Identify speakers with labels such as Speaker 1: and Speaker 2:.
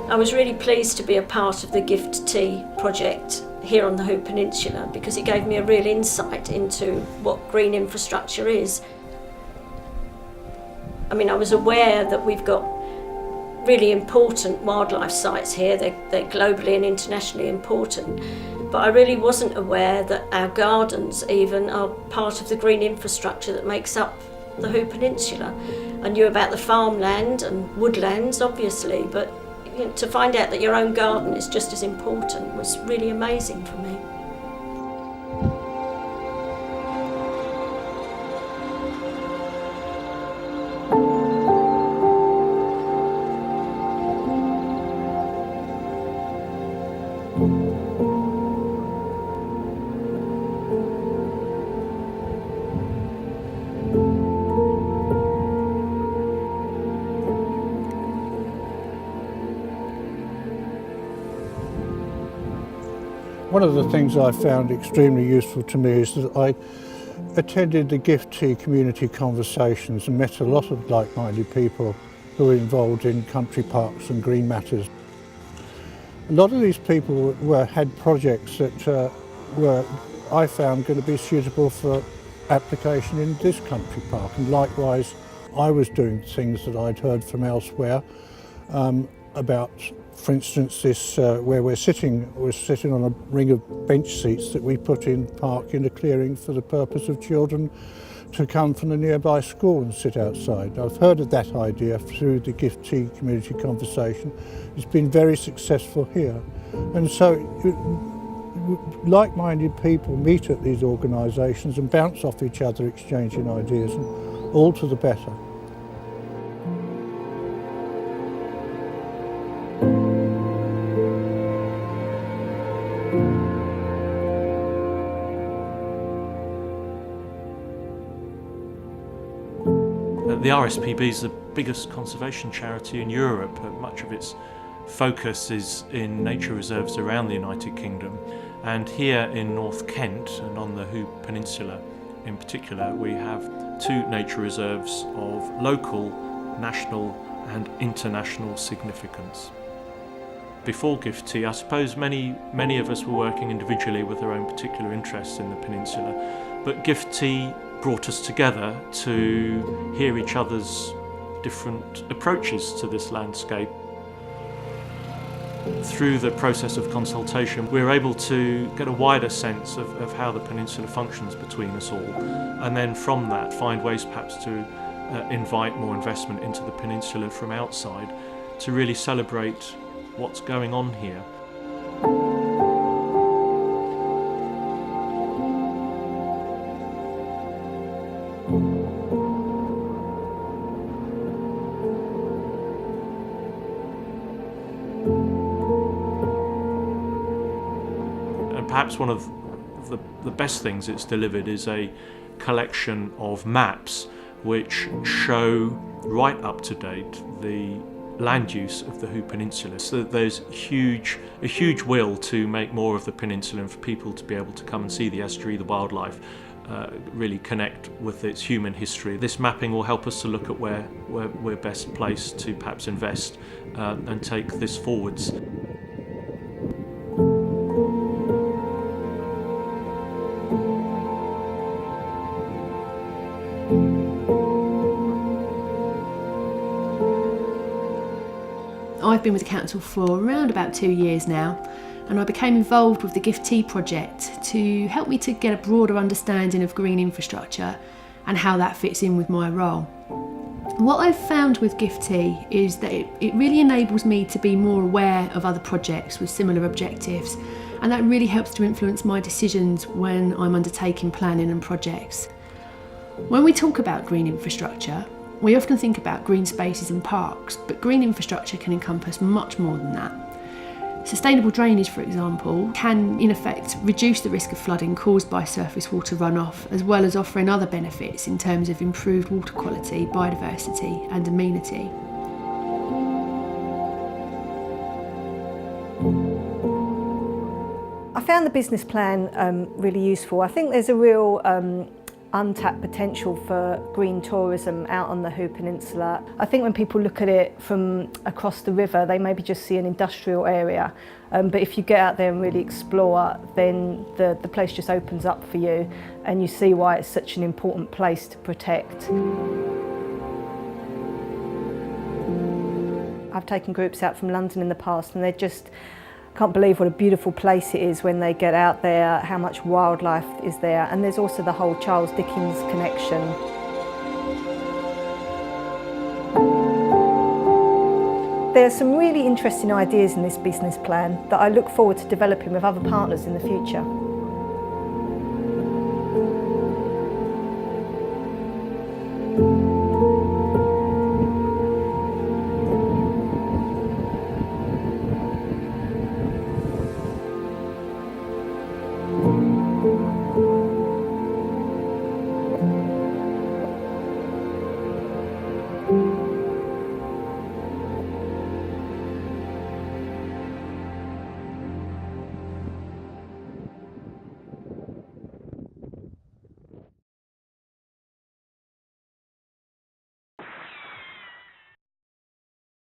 Speaker 1: I was really pleased to be a part of the Gift Tea project here on the Hoo Peninsula because it gave me a real insight into what green infrastructure is. I mean, I was aware that we've got really important wildlife sites here, they're globally and internationally important, but I really wasn't aware that our gardens even are part of the green infrastructure that makes up the Hoo Peninsula. I knew about the farmland and woodlands, obviously, but to find out that your own garden is just as important was really amazing for me.
Speaker 2: One of the things I found extremely useful to me is that I attended the Gift Tea community conversations and met a lot of like-minded people who were involved in country parks and green matters. A lot of these people had projects that were, I found, going to be suitable for application in this country park, and likewise I was doing things that I'd heard from elsewhere about, for instance, this where we're sitting on a ring of bench seats that we put in park in a clearing for the purpose of children to come from the nearby school and sit outside. I've heard of that idea through the Gift Tea community conversation. It's been very successful here, and so like-minded people meet at these organisations and bounce off each other, exchanging ideas, and all to the better.
Speaker 3: The RSPB is the biggest conservation charity in Europe. Much of its focus is in nature reserves around the United Kingdom, and here in North Kent and on the Hoo Peninsula in particular we have 2 nature reserves of local, national and international significance. Before Gift Tea, I suppose many of us were working individually with our own particular interests in the peninsula, but Gift Tea brought us together to hear each other's different approaches to this landscape. Through the process of consultation, we were able to get a wider sense of how the peninsula functions between us all, and then from that find ways perhaps to invite more investment into the peninsula from outside to really celebrate what's going on here. Perhaps one of the best things it's delivered is a collection of maps which show right up to date the land use of the Hoo Peninsula, so that there's a huge will to make more of the peninsula and for people to be able to come and see the estuary, the wildlife, really connect with its human history. This mapping will help us to look at where we're best placed to perhaps invest and take this forwards.
Speaker 4: I've been with the council for around about 2 years now, and I became involved with the Gift Tea project to help me to get a broader understanding of green infrastructure and how that fits in with my role. What I've found with Gift-Tea is that it really enables me to be more aware of other projects with similar objectives, and that really helps to influence my decisions when I'm undertaking planning and projects. When we talk about green infrastructure, we often think about green spaces and parks, but green infrastructure can encompass much more than that. Sustainable drainage, for example, can in effect reduce the risk of flooding caused by surface water runoff, as well as offering other benefits in terms of improved water quality, biodiversity and amenity.
Speaker 5: I found the business plan really useful. I think there's a real untapped potential for green tourism out on the Hoo Peninsula. I think when people look at it from across the river, they maybe just see an industrial area. But if you get out there and really explore, then the place just opens up for you, and you see why it's such an important place to protect. I've taken groups out from London in the past, and they just can't believe what a beautiful place it is when they get out there, how much wildlife is there, and there's also the whole Charles Dickens connection. There are some really interesting ideas in this business plan that I look forward to developing with other partners in the future.